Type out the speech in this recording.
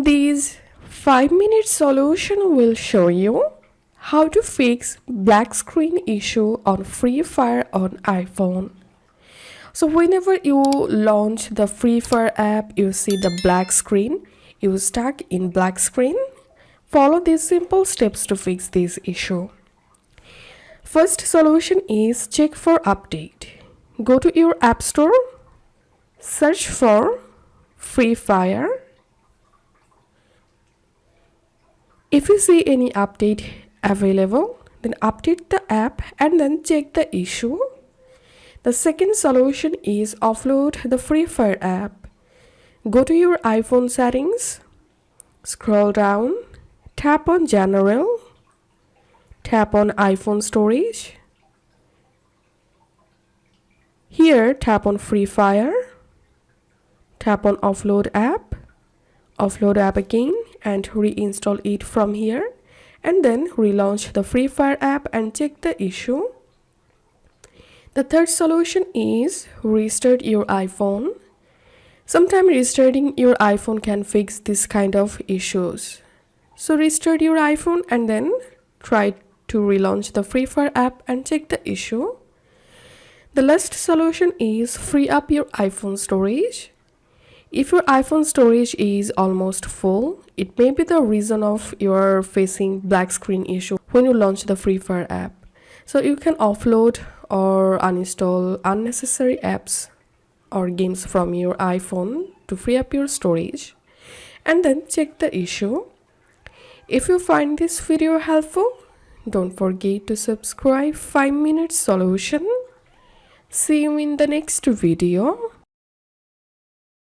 This 5-minute solution will show you how to fix black screen issue on Free Fire on iPhone. So whenever you launch the Free Fire app, you see the black screen. You stuck in black screen. Follow these simple steps to fix this issue. First solution is check for update. Go to your app store, search for Free Fire. If you see any update available, then update the app and then check the issue. The second solution is offload the Free Fire app. Go to your iPhone settings, scroll down, tap on General, tap on iPhone storage. Here tap on Free Fire, tap on Offload app again and reinstall it from here, and then relaunch the Free Fire app and check the issue. The third solution is restart your iPhone. Sometimes restarting your iPhone can fix this kind of issues. So restart your iPhone and then try to relaunch the Free Fire app and check the issue. The last solution is free up your iPhone storage. If your iPhone storage is almost full, it may be the reason of your facing black screen issue when you launch the Free Fire app. So you can offload or uninstall unnecessary apps or games from your iPhone to free up your storage and then check the issue. If you find this video helpful, don't forget to subscribe 5-minute solution. See you in the next video.